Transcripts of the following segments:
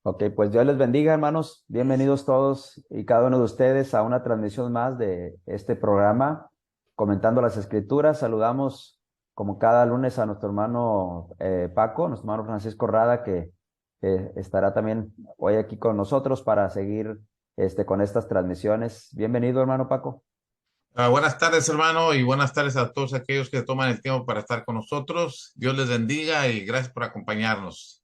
Ok, pues Dios les bendiga, hermanos. Bienvenidos todos y cada uno de ustedes a una transmisión más de este programa, comentando las Escrituras. Saludamos como cada lunes a nuestro hermano Paco, nuestro hermano Francisco Rada, que estará también hoy aquí con nosotros para seguir con estas transmisiones. Bienvenido, hermano Paco. Buenas tardes, hermano, y buenas tardes a todos aquellos que toman el tiempo para estar con nosotros. Dios les bendiga y gracias por acompañarnos.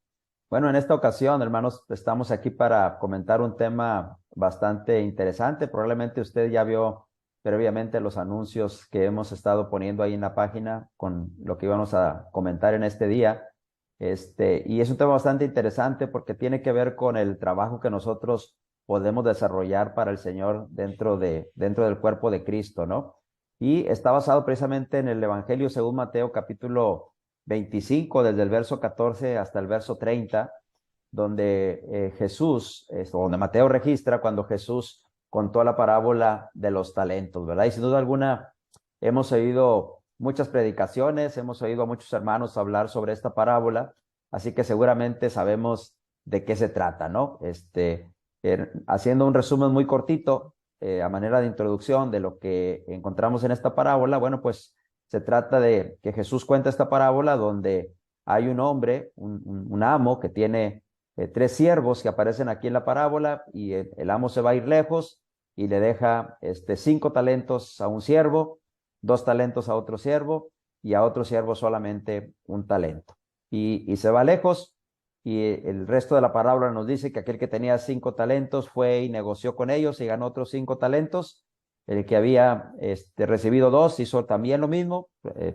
Bueno, en esta ocasión, hermanos, estamos aquí para comentar un tema bastante interesante. Probablemente usted ya vio previamente los anuncios que hemos estado poniendo ahí en la página con lo que íbamos a comentar en este día. Y es un tema bastante interesante porque tiene que ver con el trabajo que nosotros podemos desarrollar para el Señor dentro del cuerpo de Cristo, ¿no? Y está basado precisamente en el Evangelio según Mateo, capítulo 25 desde el verso 14 hasta el verso 30, donde donde Mateo registra cuando Jesús contó la parábola de los talentos, ¿verdad? Y sin duda alguna hemos oído muchas predicaciones, hemos oído a muchos hermanos hablar sobre esta parábola, así que seguramente sabemos de qué se trata, ¿no? Haciendo un resumen muy cortito, a manera de introducción de lo que encontramos en esta parábola, bueno, pues se trata de que Jesús cuenta esta parábola donde hay un hombre, un amo que tiene tres siervos que aparecen aquí en la parábola y el amo se va a ir lejos y le deja 5 talentos a un siervo, 2 talentos a otro siervo y a otro siervo solamente un talento. Y se va lejos y el resto de la parábola nos dice que aquel que tenía 5 talentos fue y negoció con ellos y ganó otros 5 talentos. El que había recibido 2 hizo también lo mismo,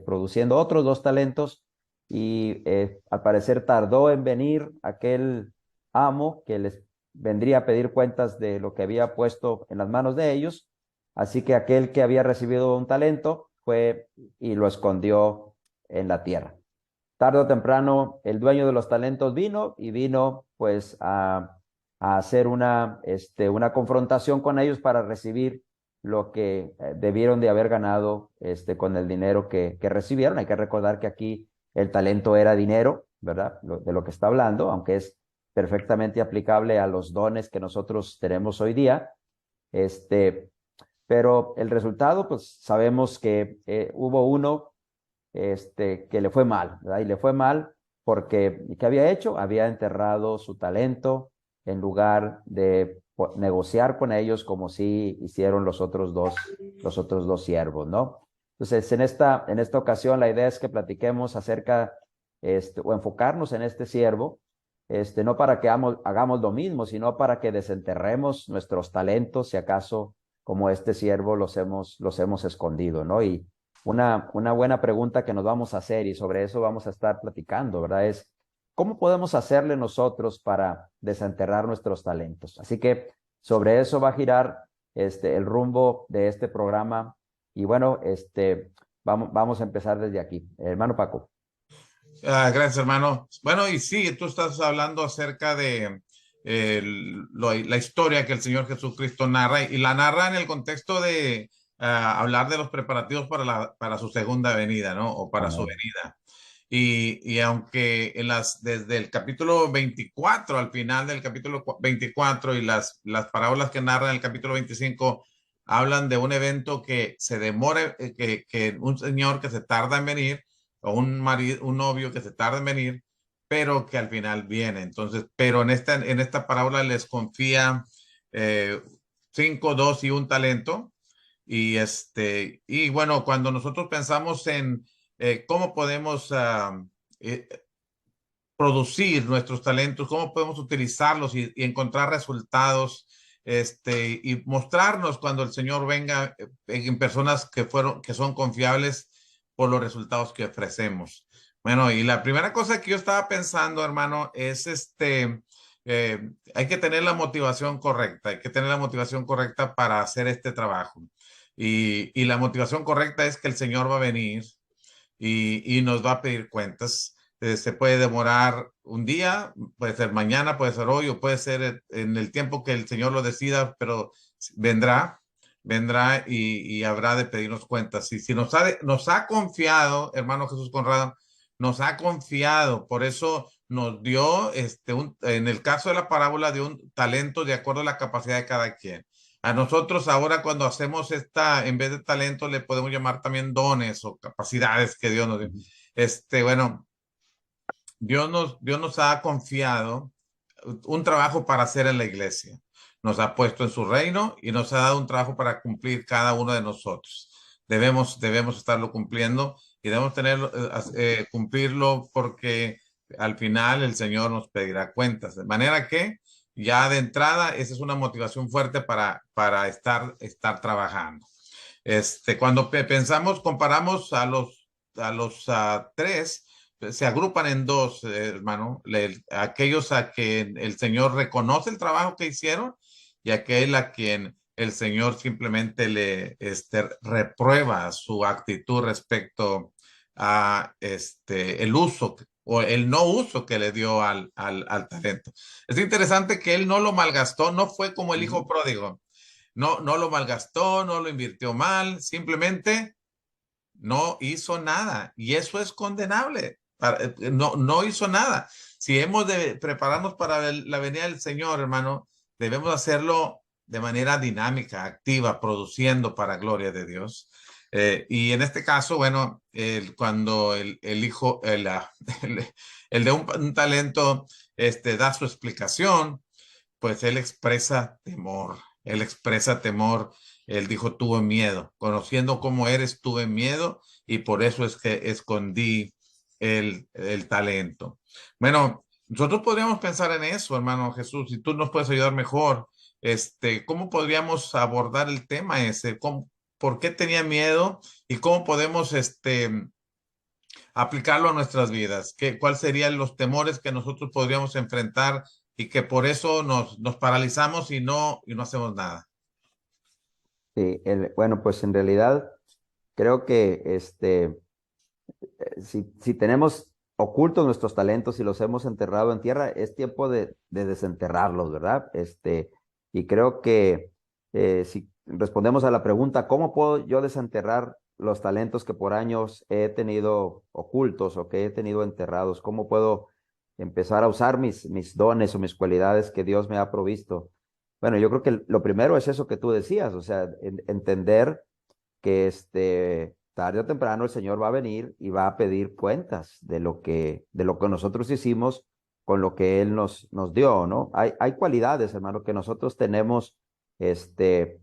produciendo otros 2 talentos y al parecer tardó en venir aquel amo que les vendría a pedir cuentas de lo que había puesto en las manos de ellos. Así que aquel que había recibido un talento fue y lo escondió en la tierra. Tarde o temprano el dueño de los talentos vino pues a hacer una confrontación con ellos para recibir lo que debieron de haber ganado con el dinero que recibieron. Hay que recordar que aquí el talento era dinero, ¿verdad? De lo que está hablando, aunque es perfectamente aplicable a los dones que nosotros tenemos hoy día. Este, pero el resultado, pues sabemos que hubo uno que le fue mal, ¿verdad? Y le fue mal porque, ¿qué había hecho? Había enterrado su talento en lugar de negociar con ellos como si hicieron los otros dos siervos, ¿no? Entonces, en esta ocasión, la idea es que platiquemos acerca, o enfocarnos en este siervo, no para que hagamos lo mismo, sino para que desenterremos nuestros talentos, si acaso, como este siervo los hemos escondido, ¿no? Y una buena pregunta que nos vamos a hacer y sobre eso vamos a estar platicando, ¿verdad? Es, ¿cómo podemos hacerle nosotros para desenterrar nuestros talentos? Así que sobre eso va a girar el rumbo de este programa. Y bueno, vamos a empezar desde aquí. Hermano Paco. Gracias, hermano. Bueno, y sí, tú estás hablando acerca de la historia que el Señor Jesucristo narra y la narra en el contexto de hablar de los preparativos para su segunda venida, ¿no? O para su Amén. venida. Y aunque desde el capítulo 24 al final del capítulo 24 y las parábolas que narra en el capítulo 25 hablan de un evento que se demora, que un señor que se tarda en venir, o un marido, un novio que se tarda en venir, pero que al final viene. Entonces, pero en esta parábola les confía eh, 5, 2 y un talento. Y bueno, cuando nosotros pensamos en cómo podemos eh, producir nuestros talentos, cómo podemos utilizarlos y encontrar resultados, y mostrarnos cuando el Señor venga en personas que son confiables por los resultados que ofrecemos. Bueno, y la primera cosa que yo estaba pensando, hermano, es hay que tener la motivación correcta, hay que tener la motivación correcta para hacer este trabajo. Y la motivación correcta es que el Señor va a venir y nos va a pedir cuentas. Se puede demorar un día, puede ser mañana, puede ser hoy o puede ser en el tiempo que el Señor lo decida, pero vendrá, vendrá y habrá de pedirnos cuentas. Y si nos ha confiado, hermano Jesús Conrado, nos ha confiado, por eso nos dio, en el caso de la parábola, de un talento de acuerdo a la capacidad de cada quien. A nosotros ahora cuando hacemos en vez de talento, le podemos llamar también dones o capacidades que Dios nos dio. Bueno, Dios nos ha confiado un trabajo para hacer en la iglesia. Nos ha puesto en su reino y nos ha dado un trabajo para cumplir cada uno de nosotros. Debemos estarlo cumpliendo y debemos cumplirlo porque al final el Señor nos pedirá cuentas. De manera que ya de entrada, esa es una motivación fuerte para estar trabajando. Cuando comparamos a los tres, se agrupan en dos, hermano, aquellos a quien el Señor reconoce el trabajo que hicieron y aquel a quien el Señor simplemente le reprueba su actitud respecto a el uso o el no uso que le dio al talento. Es interesante que él no lo malgastó, no fue como el hijo pródigo. No lo malgastó, no lo invirtió mal, simplemente no hizo nada. Y eso es condenable. No hizo nada. Si hemos de prepararnos para la venida del Señor, hermano, debemos hacerlo de manera dinámica, activa, produciendo para gloria de Dios. Y en este caso, bueno, cuando el hijo, el de un talento, da su explicación, pues él expresa temor. Él expresa temor. Él dijo, tuve miedo. Conociendo cómo eres, tuve miedo y por eso es que escondí el talento. Bueno, nosotros podríamos pensar en eso, hermano Jesús, si tú nos puedes ayudar mejor. ¿Cómo podríamos abordar el tema ese? ¿Por qué tenía miedo? ¿Y cómo podemos aplicarlo a nuestras vidas? ¿Cuáles serían los temores que nosotros podríamos enfrentar y que por eso nos paralizamos y no hacemos nada? Sí, bueno, pues en realidad creo que si tenemos ocultos nuestros talentos y los hemos enterrado en tierra, es tiempo de desenterrarlos, ¿verdad? Y creo que si respondemos a la pregunta, ¿cómo puedo yo desenterrar los talentos que por años he tenido ocultos o que he tenido enterrados? ¿Cómo puedo empezar a usar mis dones o mis cualidades que Dios me ha provisto? Bueno, yo creo que lo primero es eso que tú decías, o sea, entender que tarde o temprano el Señor va a venir y va a pedir cuentas de lo que nosotros hicimos con lo que Él nos dio, ¿no? Hay cualidades, hermano, que nosotros tenemos, que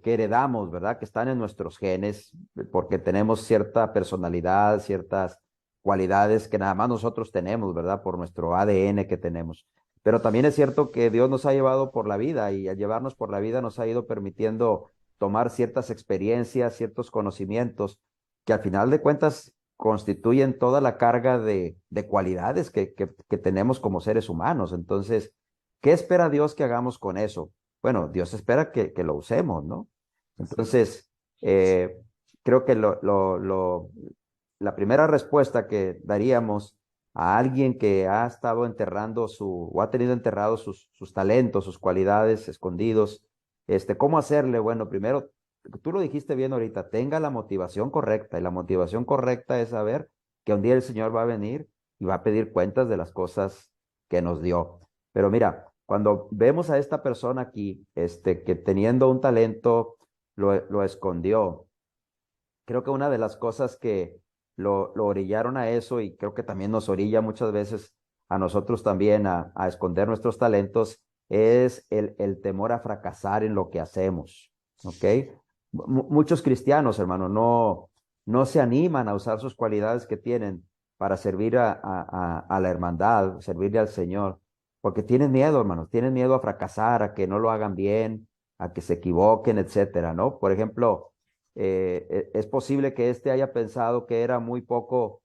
heredamos, ¿verdad? Que están en nuestros genes, porque tenemos cierta personalidad, ciertas cualidades que nada más nosotros tenemos, ¿verdad? Por nuestro ADN que tenemos. Pero también es cierto que Dios nos ha llevado por la vida y al llevarnos por la vida nos ha ido permitiendo tomar ciertas experiencias, ciertos conocimientos, que al final de cuentas constituyen toda la carga de cualidades que tenemos como seres humanos. Entonces, ¿qué espera Dios que hagamos con eso? Bueno, Dios espera que lo usemos, ¿no? Entonces, creo que la primera respuesta que daríamos a alguien que ha estado enterrando o ha tenido enterrados sus talentos, sus cualidades escondidos, ¿cómo hacerle? Bueno, primero, tú lo dijiste bien ahorita, tenga la motivación correcta, y la motivación correcta es saber que un día el Señor va a venir y va a pedir cuentas de las cosas que nos dio. Pero mira, cuando vemos a esta persona aquí, que teniendo un talento lo escondió, creo que una de las cosas que lo orillaron a eso, y creo que también nos orilla muchas veces a nosotros también a esconder nuestros talentos, es el temor a fracasar en lo que hacemos, ¿ok? Muchos cristianos, hermano, no se animan a usar sus cualidades que tienen para servir a la hermandad, servirle al Señor, porque tienen miedo, hermano, tienen miedo a fracasar, a que no lo hagan bien, a que se equivoquen, etcétera, ¿no? Por ejemplo, es posible que haya pensado que era muy poco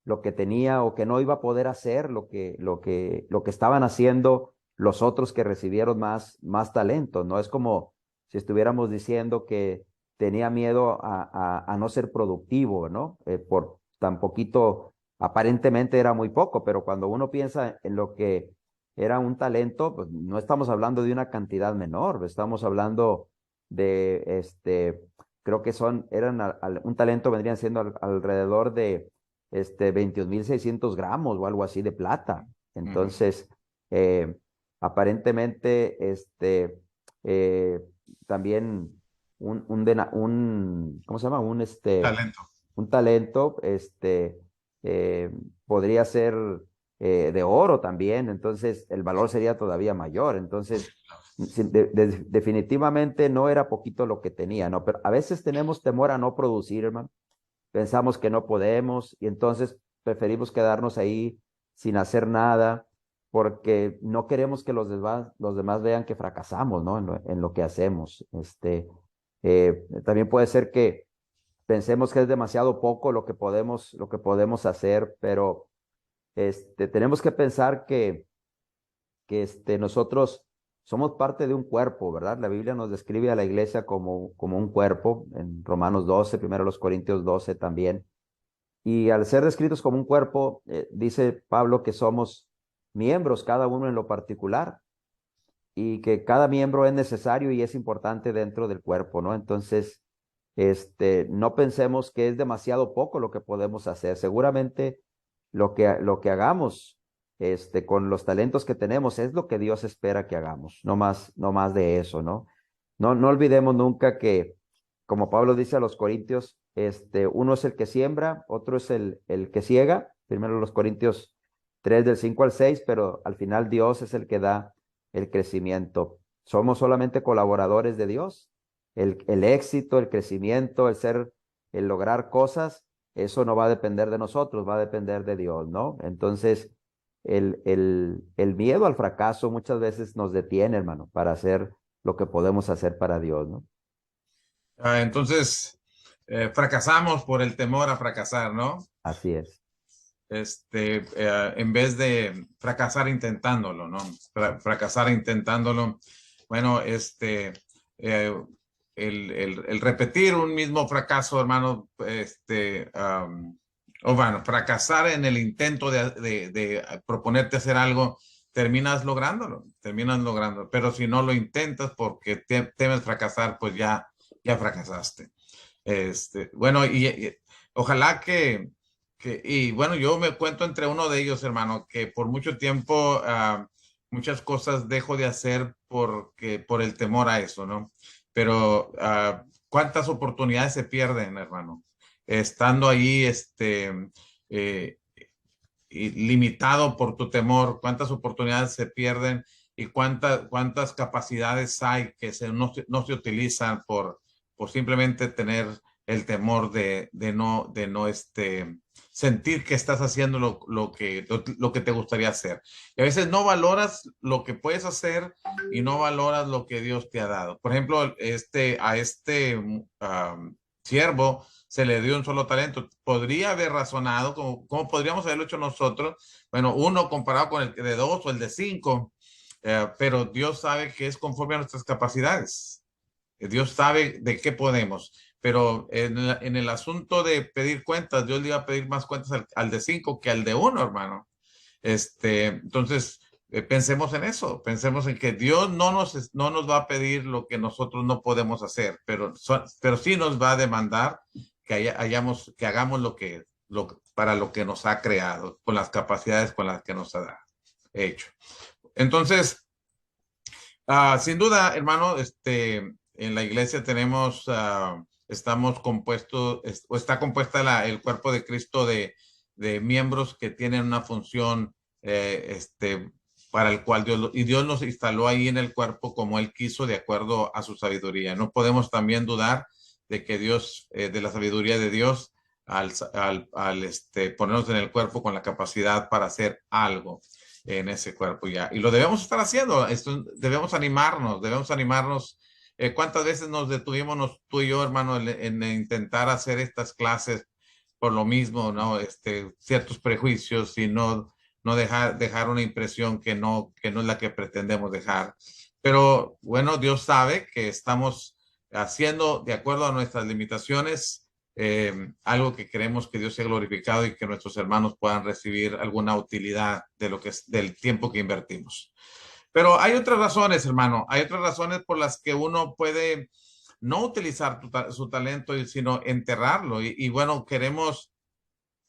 lo que tenía o que no iba a poder hacer lo que estaban haciendo los otros que recibieron más talento, ¿no? Es como si estuviéramos diciendo que tenía miedo a no ser productivo, ¿no? Por tan poquito, aparentemente era muy poco, pero cuando uno piensa en lo que era un talento, pues no estamos hablando de una cantidad menor, estamos hablando de, creo que un talento vendrían siendo alrededor de 21,600 gramos o algo así de plata. Ujú. Entonces, eh, aparentemente, eh, también ¿cómo se llama? Talento. Un talento, eh, podría ser de oro también, entonces el valor sería todavía mayor. Entonces, definitivamente no era poquito lo que tenía, ¿no? Pero a veces tenemos temor a no producir, hermano. Pensamos que no podemos y entonces preferimos quedarnos ahí sin hacer nada porque no queremos que los demás vean que fracasamos, ¿no? En lo que hacemos. También puede ser que pensemos que es demasiado poco lo que podemos hacer, pero tenemos que pensar que nosotros somos parte de un cuerpo, ¿verdad? La Biblia nos describe a la iglesia como un cuerpo, en Romanos 12, primero los Corintios 12 también. Y al ser descritos como un cuerpo, dice Pablo que somos miembros, cada uno en lo particular, y que cada miembro es necesario y es importante dentro del cuerpo, ¿no? Entonces, no pensemos que es demasiado poco lo que podemos hacer. Seguramente lo que hagamos, con los talentos que tenemos es lo que Dios espera que hagamos, no más de eso, ¿no? No olvidemos nunca que, como Pablo dice a los Corintios, uno es el que siembra, otro es el que ciega. Primero los Corintios 3 del 5 al 6, pero al final Dios es el que da el crecimiento. Somos solamente colaboradores de Dios. El éxito, el crecimiento, el lograr cosas, eso no va a depender de nosotros, va a depender de Dios, ¿no? Entonces, el miedo al fracaso muchas veces nos detiene, hermano, para hacer lo que podemos hacer para Dios, ¿no? Entonces, fracasamos por el temor a fracasar, ¿no? Así es. En vez de fracasar intentándolo, ¿no? Fracasar intentándolo. Bueno, eh, el repetir un mismo fracaso, hermano, o bueno, fracasar en el intento de proponerte hacer algo, terminas lográndolo. Pero si no lo intentas porque temes fracasar, pues ya fracasaste. Bueno, y ojalá y bueno, yo me cuento entre uno de ellos, hermano, que por mucho tiempo muchas cosas dejo de hacer por el temor a eso, ¿no? Pero cuántas oportunidades se pierden, hermano, estando ahí, eh, limitado por tu temor, cuántas oportunidades se pierden y cuántas capacidades hay que no se utilizan por simplemente tener el temor de no sentir que estás haciendo lo que te gustaría hacer. Y a veces no valoras lo que puedes hacer y no valoras lo que Dios te ha dado. Por ejemplo, a este siervo se le dio un solo talento. Podría haber razonado, como podríamos haberlo hecho nosotros, bueno, uno comparado con el de dos o el de cinco, pero Dios sabe que es conforme a nuestras capacidades. Dios sabe de qué podemos, pero en el asunto de pedir cuentas, Dios le iba a pedir más cuentas al de cinco que al de uno, hermano. Entonces, pensemos en eso, pensemos en que Dios no nos va a pedir lo que nosotros no podemos hacer, pero sí nos va a demandar que hagamos para lo que nos ha creado, con las capacidades con las que nos ha hecho. Entonces, sin duda, hermano, en la iglesia estamos compuestos, o está compuesta el cuerpo de Cristo de miembros que tienen una función, para el cual Dios nos instaló ahí en el cuerpo como Él quiso, de acuerdo a su sabiduría. No podemos también dudar de que de la sabiduría de Dios al ponernos en el cuerpo con la capacidad para hacer algo en ese cuerpo ya. Y lo debemos estar haciendo. Debemos animarnos. ¿Cuántas veces nos detuvimos tú y yo, hermano, en intentar hacer estas clases por lo mismo, ¿no? Ciertos prejuicios y no dejar una impresión que no es la que pretendemos dejar. Pero bueno, Dios sabe que estamos haciendo de acuerdo a nuestras limitaciones, algo que queremos que Dios sea glorificado y que nuestros hermanos puedan recibir alguna utilidad del tiempo que invertimos. Pero hay otras razones, hermano, hay otras razones por las que uno puede no utilizar su talento, sino enterrarlo. Y bueno, queremos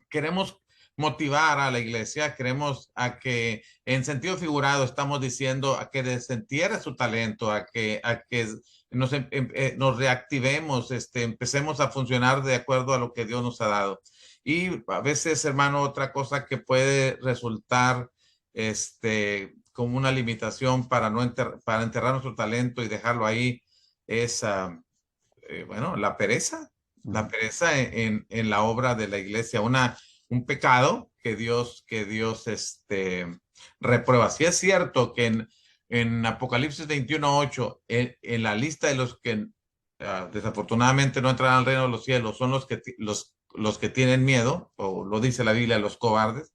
queremos motivar a la iglesia, queremos a que en sentido figurado estamos diciendo a que desentierre su talento, a que nos reactivemos, empecemos a funcionar de acuerdo a lo que Dios nos ha dado. Y a veces, hermano, otra cosa que puede resultar como una limitación para para enterrar nuestro talento y dejarlo ahí es, bueno, la pereza. La pereza en la obra de la iglesia, un pecado que Dios reprueba. Sí es cierto que en Apocalipsis 21:8, en la lista de los que desafortunadamente no entrarán al reino de los cielos, son los que tienen miedo, o lo dice la Biblia, los cobardes.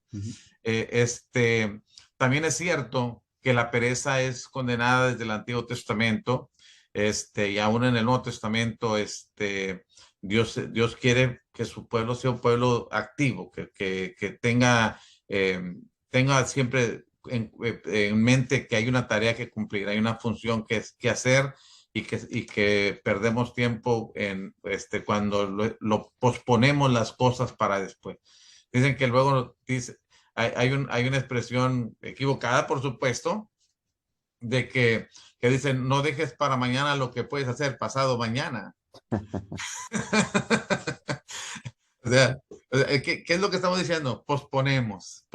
También es cierto que la pereza es condenada desde el Antiguo Testamento, y aún en el Nuevo Testamento, Dios quiere que su pueblo sea un pueblo activo, que tenga siempre en mente que hay una tarea que cumplir, hay una función que hacer, y que perdemos tiempo cuando lo posponemos las cosas para después. Dicen que luego hay una expresión equivocada, por supuesto, de que dicen, no dejes para mañana lo que puedes hacer pasado mañana. O sea, ¿qué es lo que estamos diciendo? Posponemos.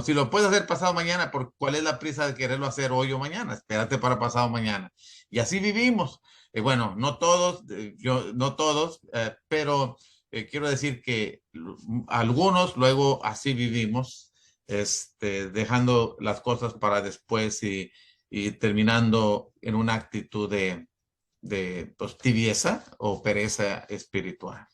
Si lo puedes hacer pasado mañana, ¿cuál es la prisa de quererlo hacer hoy o mañana? Espérate para pasado mañana. Y así vivimos. Bueno, no todos, no todos, pero quiero decir que algunos luego así vivimos, dejando las cosas para después y terminando en una actitud de pues, tibieza o pereza espiritual.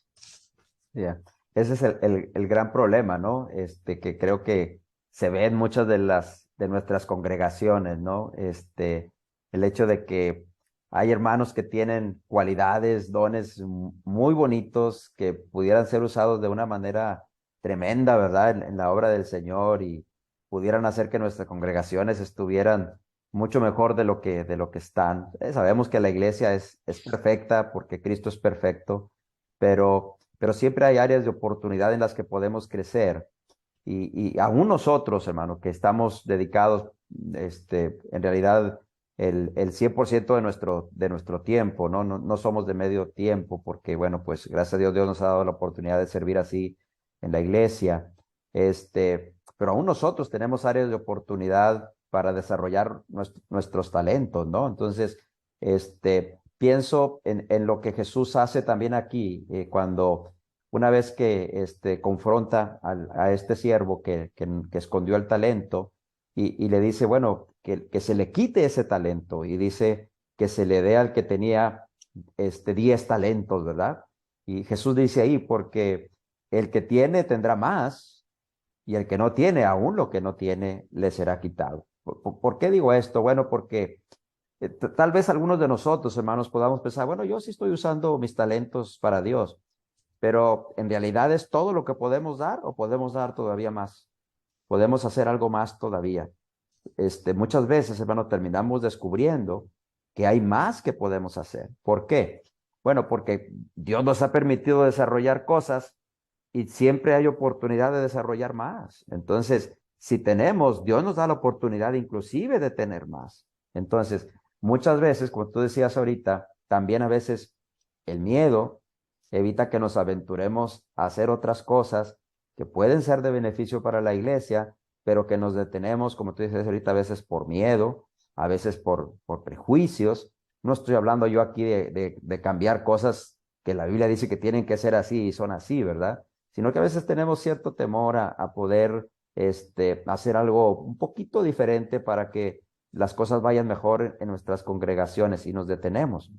Yeah. Ese es el gran problema, ¿no? Que creo que se ve en muchas de nuestras congregaciones, ¿no? El hecho de que hay hermanos que tienen cualidades, dones muy bonitos que pudieran ser usados de una manera tremenda, ¿verdad? En la obra del Señor, y pudieran hacer que nuestras congregaciones estuvieran mucho mejor de lo que están. Sabemos que la iglesia es perfecta porque Cristo es perfecto, pero siempre hay áreas de oportunidad en las que podemos crecer. Y aún nosotros, hermano, que estamos dedicados, en realidad, el 100% de nuestro tiempo, ¿no? No somos de medio tiempo, porque, bueno, pues gracias a Dios, Dios nos ha dado la oportunidad de servir así en la iglesia. Pero aún nosotros tenemos áreas de oportunidad para desarrollar nuestros talentos, ¿no? Entonces, pienso en lo que Jesús hace también aquí, cuando una vez que confronta a este siervo que escondió el talento, y le dice, bueno, que se le quite ese talento, y dice que se le dé al que tenía 10 talentos, ¿verdad? Y Jesús dice ahí, porque el que tiene tendrá más, y el que no tiene, aún lo que no tiene, le será quitado. ¿Por qué digo esto? Bueno, porque tal vez algunos de nosotros, hermanos, podamos pensar, bueno, yo sí estoy usando mis talentos para Dios, pero en realidad es todo lo que podemos dar, o podemos dar todavía más. Podemos hacer algo más todavía. Muchas veces, hermano, terminamos descubriendo que hay más que podemos hacer. ¿Por qué? Bueno, porque Dios nos ha permitido desarrollar cosas, y siempre hay oportunidad de desarrollar más. Entonces, si tenemos, Dios nos da la oportunidad inclusive de tener más. Entonces, muchas veces, como tú decías ahorita, también a veces el miedo evita que nos aventuremos a hacer otras cosas que pueden ser de beneficio para la iglesia, pero que nos detenemos, como tú dices ahorita, a veces por miedo, a veces por prejuicios. No estoy hablando yo aquí de cambiar cosas que la Biblia dice que tienen que ser así y son así, ¿verdad? Sino que a veces tenemos cierto temor a poder hacer algo un poquito diferente para que las cosas vayan mejor en nuestras congregaciones, y nos detenemos.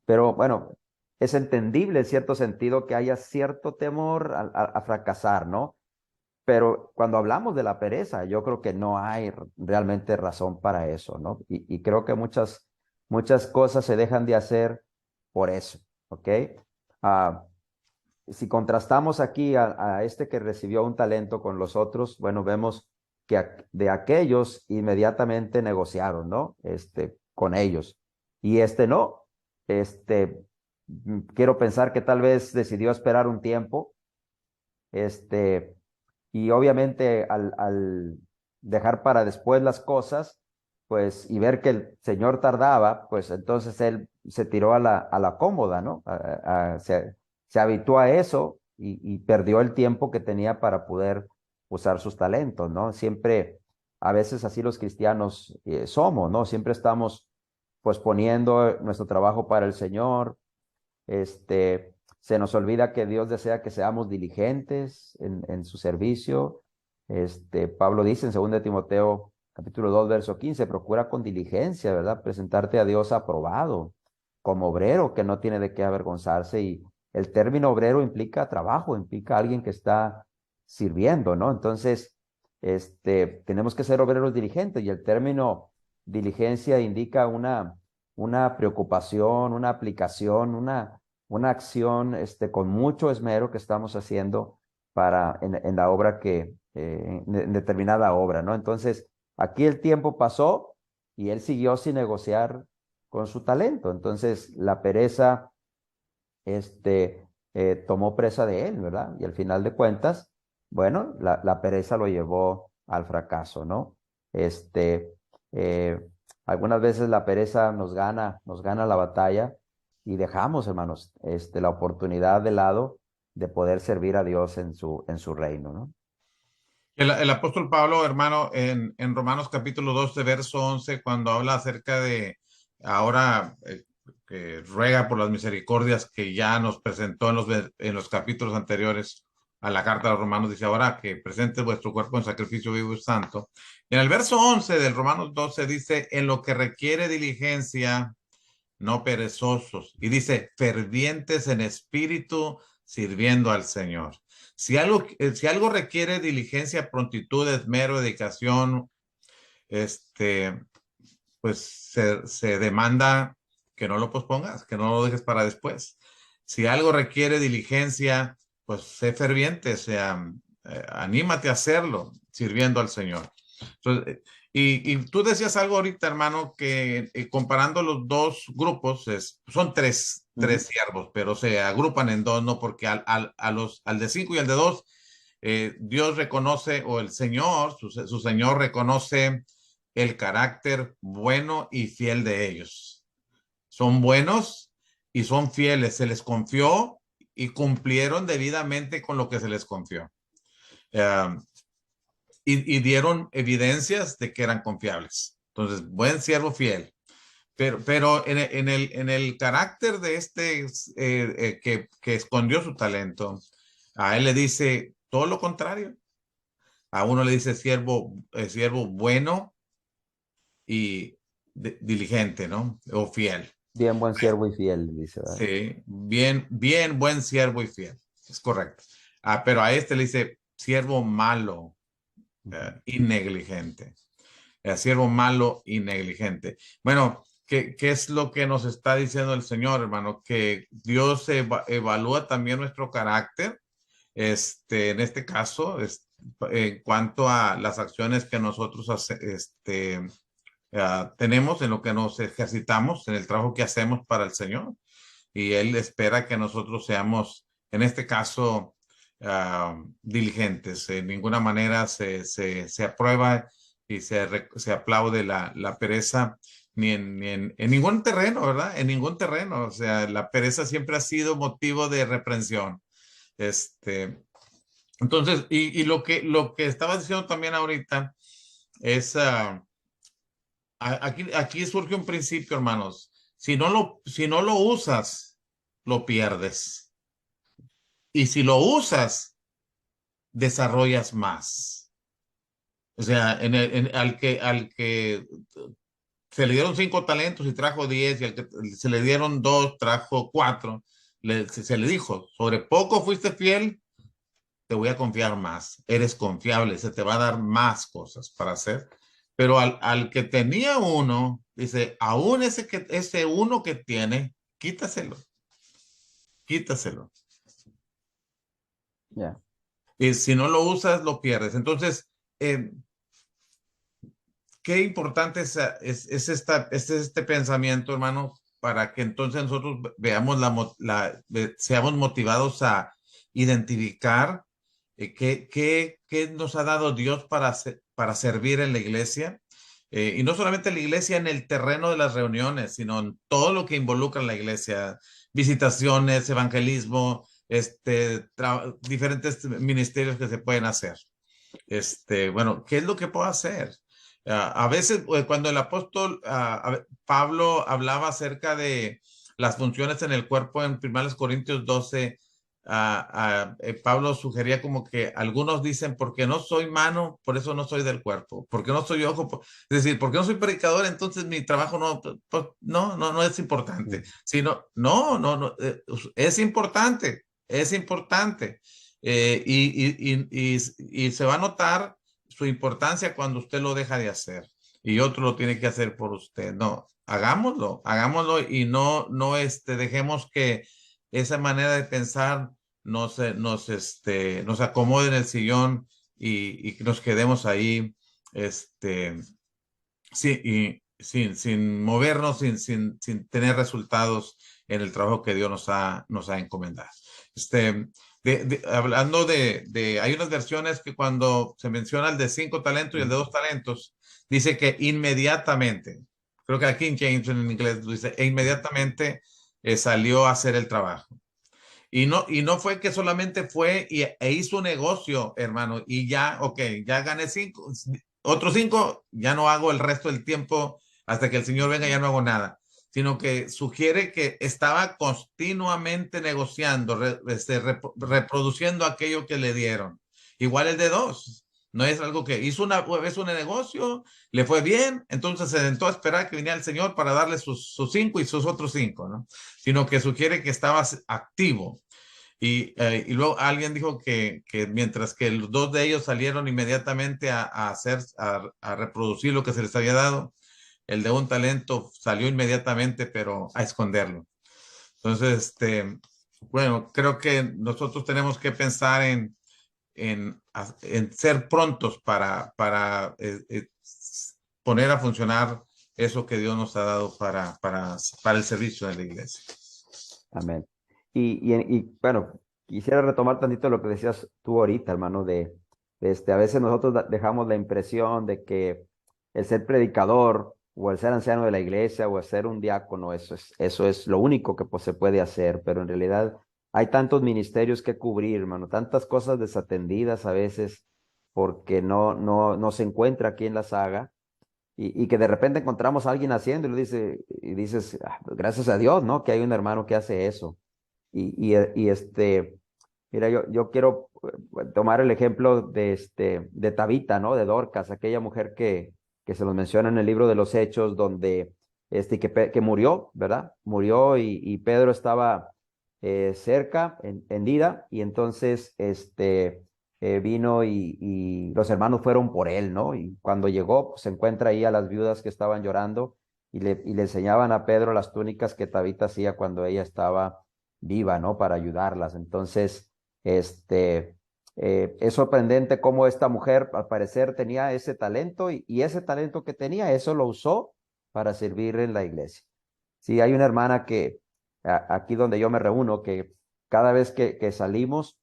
Pero bueno, es entendible en cierto sentido que haya cierto temor a fracasar, ¿no? Pero cuando hablamos de la pereza, yo creo que no hay realmente razón para eso, ¿no? Y creo que muchas cosas se dejan de hacer por eso, ¿ok? Ah, si contrastamos aquí a este que recibió un talento con los otros, bueno, vemos que de aquellos inmediatamente negociaron, ¿no? Con ellos. Y no, quiero pensar que tal vez decidió esperar un tiempo, Este, y obviamente al dejar para después las cosas, pues, y ver que el Señor tardaba, pues entonces él se tiró a la cómoda, ¿no? Se habituó a eso y perdió el tiempo que tenía para poder usar sus talentos, ¿no? Siempre, a veces así los cristianos somos, ¿no? Siempre estamos pues poniendo nuestro trabajo para el Señor. Se nos olvida que Dios desea que seamos diligentes en su servicio. Pablo dice en 2 Timoteo capítulo 2 verso 15, procura con diligencia, ¿verdad? Presentarte a Dios aprobado, como obrero que no tiene de qué avergonzarse. Y el término obrero implica trabajo, implica alguien que está sirviendo, ¿no? Entonces, tenemos que ser obreros diligentes y el término diligencia indica una preocupación, una aplicación, una acción con mucho esmero que estamos haciendo en la obra en determinada obra, ¿no? Entonces, aquí el tiempo pasó y él siguió sin negociar con su talento. Entonces, la pereza, tomó presa de él, ¿verdad? Y al final de cuentas, bueno, la pereza lo llevó al fracaso, ¿no? Este, eh, Algunas veces la pereza nos gana la batalla y dejamos, hermanos, la oportunidad de lado de poder servir a Dios en su reino, ¿no? El apóstol Pablo, hermano, en Romanos capítulo 12, verso 11, cuando habla acerca de ahora que ruega por las misericordias que ya nos presentó en los capítulos anteriores a la carta de los Romanos, dice ahora que presente vuestro cuerpo en sacrificio vivo y santo. Y en el verso 11 del Romanos 12 dice, en lo que requiere diligencia, no perezosos. Y dice, fervientes en espíritu, sirviendo al Señor. Si algo requiere diligencia, prontitud, esmero, dedicación, este, pues se demanda que no lo pospongas, que no lo dejes para después. Si algo requiere diligencia, pues sé ferviente, anímate a hacerlo, sirviendo al Señor. Entonces, y tú decías algo ahorita, hermano, que comparando los dos grupos, son tres siervos, pero se agrupan en dos, ¿no? Porque al de 5 y al de 2, Dios reconoce, o el Señor, su Señor reconoce el carácter bueno y fiel de ellos. Son buenos y son fieles, se les confió y cumplieron debidamente con lo que se les confió. Uh, y dieron evidencias de que eran confiables. Entonces, buen siervo fiel. Pero en el carácter de que escondió su talento, a él le dice todo lo contrario. A uno le dice siervo bueno y diligente, ¿no? O fiel. Bien, buen siervo y fiel, dice, ¿verdad? Sí, bien, buen siervo y fiel. Es correcto. Pero a este le dice siervo malo y negligente. Siervo malo y negligente. Bueno, ¿qué es lo que nos está diciendo el Señor, hermano? Que Dios evalúa también nuestro carácter, en este caso, en cuanto a las acciones que nosotros tenemos, en lo que nos ejercitamos, en el trabajo que hacemos para el Señor. Y Él espera que nosotros seamos, en este caso, diligentes. En ninguna manera se aprueba y se aplaude la pereza en ningún terreno, ¿verdad? En ningún terreno. O sea, la pereza siempre ha sido motivo de reprensión. Entonces, y lo que estaba diciendo también ahorita es, aquí surge un principio, hermanos. Si no lo usas, lo pierdes. Y si lo usas, desarrollas más. O sea, al que se le dieron 5 talentos y trajo 10, y al que se le dieron 2, trajo 4, se le dijo, sobre poco fuiste fiel, te voy a confiar más. Eres confiable, se te va a dar más cosas para hacer. Pero al que tenía uno, dice, aún ese uno que tiene, quítaselo, quítaselo. Ya. Y si no lo usas, lo pierdes. Entonces, eh, qué importante es este pensamiento, hermano, para que entonces nosotros veamos seamos motivados a identificar ¿Qué nos ha dado Dios para servir en la iglesia? Y no solamente en la iglesia en el terreno de las reuniones, sino en todo lo que involucra la iglesia, visitaciones, evangelismo, diferentes ministerios que se pueden hacer. Bueno, ¿qué es lo que puedo hacer? A veces, cuando el apóstol Pablo hablaba acerca de las funciones en el cuerpo en 1 Corintios 12, Pablo sugería como que algunos dicen, porque no soy mano, por eso no soy del cuerpo, porque no soy ojo, es decir, porque no soy predicador, entonces mi trabajo no es importante, sino, no, es importante, es importante. Y se va a notar su importancia cuando usted lo deja de hacer y otro lo tiene que hacer por usted. No, hagámoslo y no dejemos que esa manera de pensar nos acomode en el sillón y que nos quedemos ahí, sí, y sin movernos, sin tener resultados en el trabajo que Dios nos ha encomendado. Hablando hay unas versiones que cuando se menciona el de 5 talentos y el de 2 talentos, dice que inmediatamente, creo que aquí en James en inglés dice, e inmediatamente salió a hacer el trabajo. Y no fue que solamente fue e hizo un negocio, hermano, y ya, ok, ya gané 5, otros 5, ya no hago el resto del tiempo hasta que el Señor venga, ya no hago nada, sino que sugiere que estaba continuamente negociando, reproduciendo aquello que le dieron. Igual el de 2, no es algo que hizo una vez un negocio, le fue bien, entonces se sentó a esperar que viniera el Señor para darle sus 5 y sus otros 5, ¿no? Sino que sugiere que estabas activo. Y luego alguien dijo que mientras que los 2 de ellos salieron inmediatamente a reproducir lo que se les había dado, el de un talento salió inmediatamente, pero a esconderlo. Entonces, bueno, creo que nosotros tenemos que pensar en ser prontos para poner a funcionar eso que Dios nos ha dado para el servicio de la iglesia. Amén. Bueno, quisiera retomar tantito lo que decías tú ahorita, hermano, a veces nosotros dejamos la impresión de que el ser predicador o el ser anciano de la iglesia o el ser un diácono, eso es lo único que pues, se puede hacer, pero en realidad hay tantos ministerios que cubrir, hermano, tantas cosas desatendidas a veces porque no se encuentra aquí en la saga y que de repente encontramos a alguien haciendo y dices, "Ah, pues, gracias a Dios, ¿no? Que hay un hermano que hace eso. Mira, yo quiero tomar el ejemplo de Tabita, ¿no? De Dorcas, aquella mujer que se nos menciona en el libro de los Hechos, donde, que murió, ¿verdad? Murió y Pedro estaba cerca, en Lida, y entonces, vino y los hermanos fueron por él, ¿no? Y cuando llegó, pues, se encuentra ahí a las viudas que estaban llorando y le enseñaban a Pedro las túnicas que Tabita hacía cuando ella estaba viva, ¿no? Para ayudarlas. Entonces, es sorprendente cómo esta mujer al parecer tenía ese talento y ese talento que tenía, eso lo usó para servir en la iglesia. Sí, hay una hermana aquí donde yo me reúno, que cada vez que salimos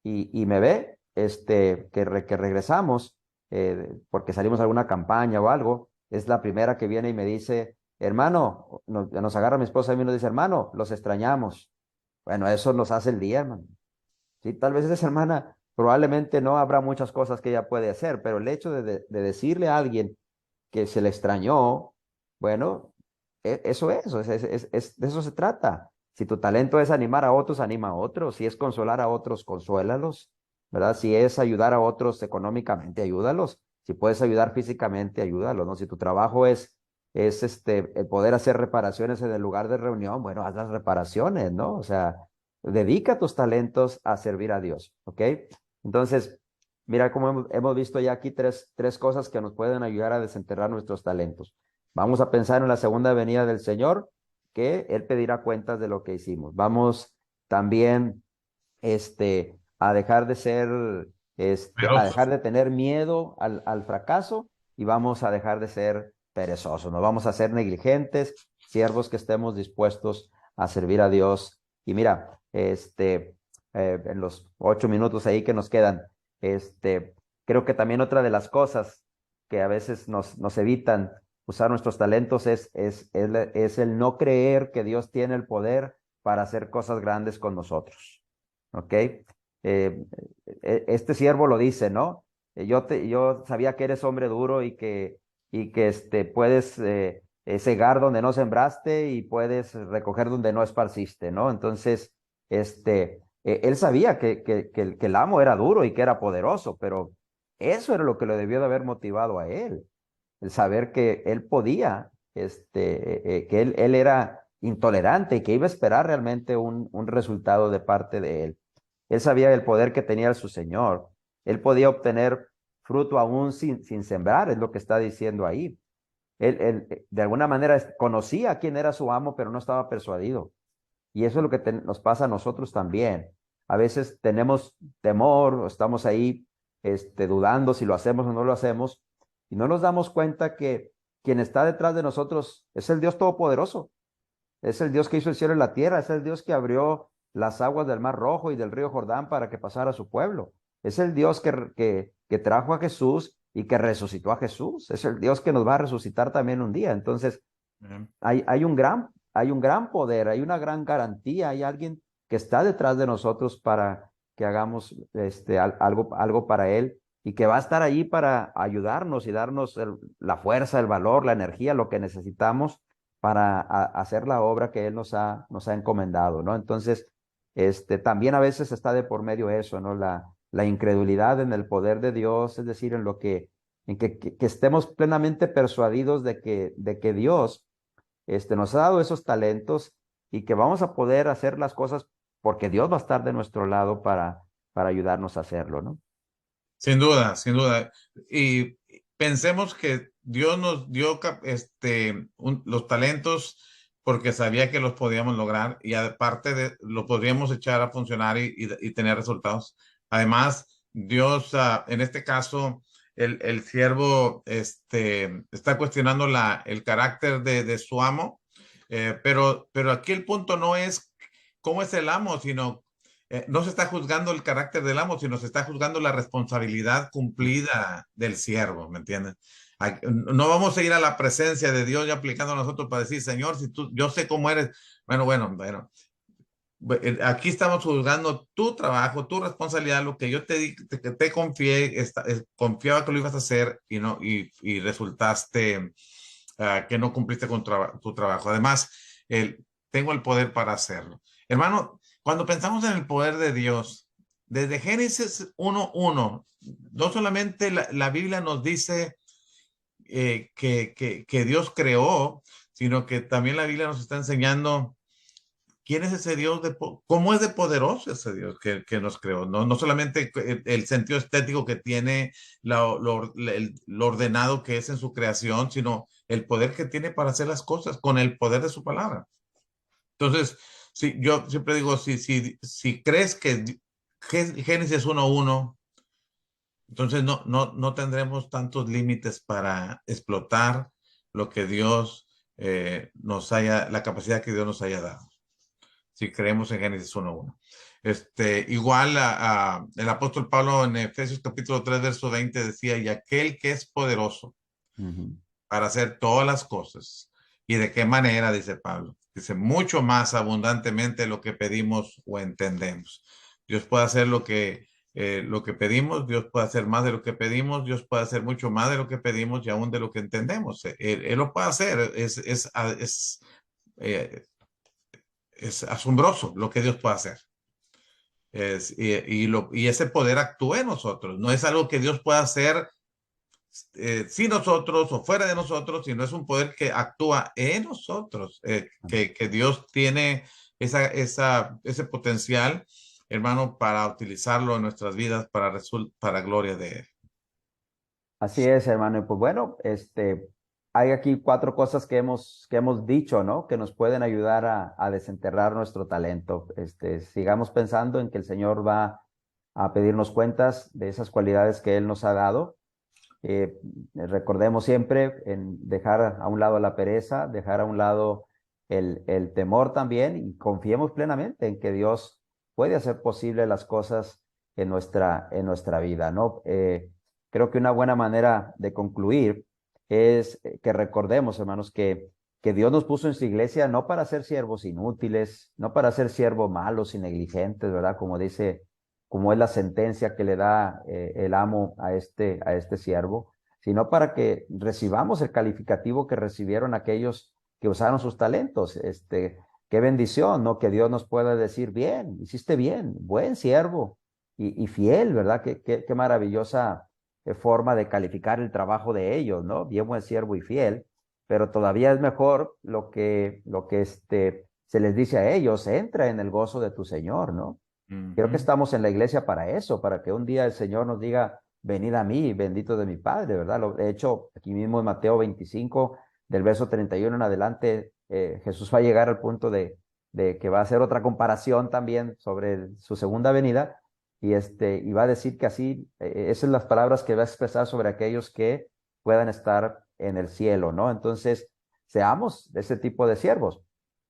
y me ve, que regresamos, porque salimos a alguna campaña o algo, es la primera que viene y me dice, hermano, nos agarra mi esposa y a mí nos dice, hermano, los extrañamos. Bueno, eso nos hace el día, hermano. Sí, tal vez esa hermana probablemente no habrá muchas cosas que ella puede hacer, pero el hecho de decirle a alguien que se le extrañó, bueno, eso de eso se trata. Si tu talento es animar a otros, anima a otros. Si es consolar a otros, consuélalos, ¿verdad? Si es ayudar a otros económicamente, ayúdalos. Si puedes ayudar físicamente, ayúdalos, ¿no? Si tu trabajo es el poder hacer reparaciones en el lugar de reunión, bueno, haz las reparaciones, ¿no? O sea, dedica tus talentos a servir a Dios, ¿ok? Entonces, mira cómo hemos visto ya aquí tres cosas que nos pueden ayudar a desenterrar nuestros talentos. Vamos a pensar en la segunda venida del Señor, que Él pedirá cuentas de lo que hicimos. Vamos también, a dejar de ser, a Pero dejar de tener miedo al fracaso y vamos a dejar de ser perezosos. No vamos a ser negligentes, siervos que estemos dispuestos a servir a Dios. Y mira, en los 8 minutos ahí que nos quedan, Creo que también otra de las cosas que a veces nos evitan usar nuestros talentos es el no creer que Dios tiene el poder para hacer cosas grandes con nosotros. ¿Ok? Este siervo lo dice, ¿no? Yo sabía que eres hombre duro y que puedes cegar donde no sembraste y puedes recoger donde no esparciste, ¿no? Entonces, él sabía que el amo era duro y que era poderoso, pero eso era lo que le debió de haber motivado a él, el saber que él podía, que él era intolerante y que iba a esperar realmente un resultado de parte de él. Él sabía el poder que tenía su Señor. Él podía obtener fruto aún sin sembrar, es lo que está diciendo ahí. Él, de alguna manera conocía quién era su amo, pero no estaba persuadido. Y eso es lo que nos pasa a nosotros también. A veces tenemos temor, o estamos ahí dudando si lo hacemos o no lo hacemos, y no nos damos cuenta que quien está detrás de nosotros es el Dios Todopoderoso. Es el Dios que hizo el cielo y la tierra, es el Dios que abrió las aguas del Mar Rojo y del río Jordán para que pasara su pueblo. Es el Dios que trajo a Jesús y que resucitó a Jesús. Es el Dios que nos va a resucitar también un día. Entonces, hay un gran poder, hay una gran garantía, hay alguien que está detrás de nosotros para que hagamos algo para Él y que va a estar allí para ayudarnos y darnos la fuerza, el valor, la energía, lo que necesitamos para hacer la obra que Él nos ha encomendado, ¿no? Entonces, también a veces está de por medio eso, ¿no? La incredulidad en el poder de Dios, es decir, en que estemos plenamente persuadidos de que Dios nos ha dado esos talentos y que vamos a poder hacer las cosas porque Dios va a estar de nuestro lado para ayudarnos a hacerlo, ¿no? Sin duda, sin duda. Y pensemos que Dios nos dio los talentos porque sabía que los podíamos lograr y aparte de lo podríamos echar a funcionar y tener resultados. Además, Dios, en este caso, el siervo está cuestionando el carácter de su amo, pero aquí el punto no es cómo es el amo, sino no se está juzgando el carácter del amo, sino se está juzgando la responsabilidad cumplida del siervo, ¿me entiendes? No vamos a ir a la presencia de Dios ya aplicando a nosotros para decir, Señor, si tú, yo sé cómo eres. Bueno. Aquí estamos juzgando tu trabajo, tu responsabilidad, lo que yo te confié, confiaba que lo ibas a hacer y no y resultaste que no cumpliste con tu trabajo. Además, tengo el poder para hacerlo. Hermano, cuando pensamos en el poder de Dios, desde Génesis 1:1, no solamente la Biblia nos dice que Dios creó, sino que también la Biblia nos está enseñando quién es ese Dios, cómo es de poderoso ese Dios que nos creó. No solamente el sentido estético que tiene, lo ordenado que es en su creación, sino el poder que tiene para hacer las cosas con el poder de su palabra. Entonces, sí, yo siempre digo, si crees que Génesis 1:1, entonces no tendremos tantos límites para explotar lo que Dios la capacidad que Dios nos haya dado. Si creemos en Génesis 1:1. Igual el apóstol Pablo en Efesios capítulo 3, verso 20 decía, y aquel que es poderoso Ujú. para hacer todas las cosas. ¿Y de qué manera? Dice Pablo. Dice, mucho más abundantemente lo que pedimos o entendemos. Dios puede hacer lo que pedimos, Dios puede hacer más de lo que pedimos, Dios puede hacer mucho más de lo que pedimos y aún de lo que entendemos. Él lo puede hacer, eh, es asombroso lo que Dios puede hacer. Y ese poder actúa en nosotros. No es algo que Dios pueda hacer sin nosotros o fuera de nosotros, sino es un poder que actúa en nosotros, que Dios tiene ese potencial, hermano, para utilizarlo en nuestras vidas para gloria de Él. Así es, hermano. Y pues bueno, hay aquí cuatro cosas que hemos dicho, ¿no? Que nos pueden ayudar a desenterrar nuestro talento. Sigamos pensando en que el Señor va a pedirnos cuentas de esas cualidades que Él nos ha dado. Recordemos siempre en dejar a un lado la pereza, dejar a un lado el temor también y confiemos plenamente en que Dios puede hacer posible las cosas en nuestra vida, ¿no? Creo que una buena manera de concluir es que recordemos, hermanos, que Dios nos puso en su iglesia no para ser siervos inútiles, no para ser siervos malos y negligentes, ¿verdad? Como dice, como es la sentencia que le da el amo a este siervo, sino para que recibamos el calificativo que recibieron aquellos que usaron sus talentos. Qué bendición, ¿no? Que Dios nos pueda decir, bien, hiciste bien, buen siervo y fiel, ¿verdad? Qué maravillosa forma de calificar el trabajo de ellos, ¿no? Bien, buen siervo y fiel, pero todavía es mejor lo que se les dice a ellos, entra en el gozo de tu Señor, ¿no? Creo que Ujú. estamos en la iglesia para eso, para que un día el Señor nos diga, venid a mí, bendito de mi Padre, ¿verdad? De hecho, aquí mismo en Mateo 25, del verso 31 en adelante, Jesús va a llegar al punto de que va a hacer otra comparación también sobre su segunda venida y va a decir que así, esas son las palabras que va a expresar sobre aquellos que puedan estar en el cielo, ¿no? Entonces, seamos de ese tipo de siervos.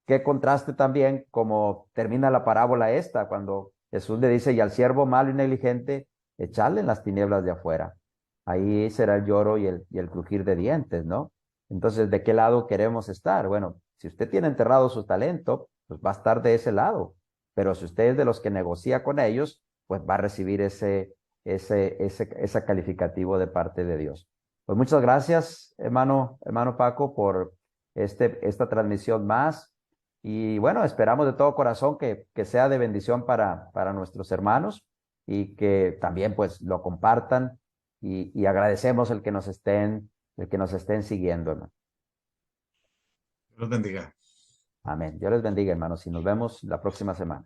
Qué contraste también como termina la parábola esta, cuando Jesús le dice, y al siervo malo y negligente, echarle en las tinieblas de afuera. Ahí será el lloro y el crujir de dientes, ¿no? Entonces, ¿de qué lado queremos estar? Bueno, si usted tiene enterrado su talento, pues va a estar de ese lado. Pero si usted es de los que negocia con ellos, pues va a recibir ese calificativo de parte de Dios. Pues muchas gracias, hermano Paco, por esta transmisión más. Y bueno, esperamos de todo corazón que sea de bendición para nuestros hermanos y que también pues lo compartan y agradecemos el que nos estén siguiendo, hermano. Dios los bendiga. Amén. Dios les bendiga, hermanos, y nos vemos la próxima semana.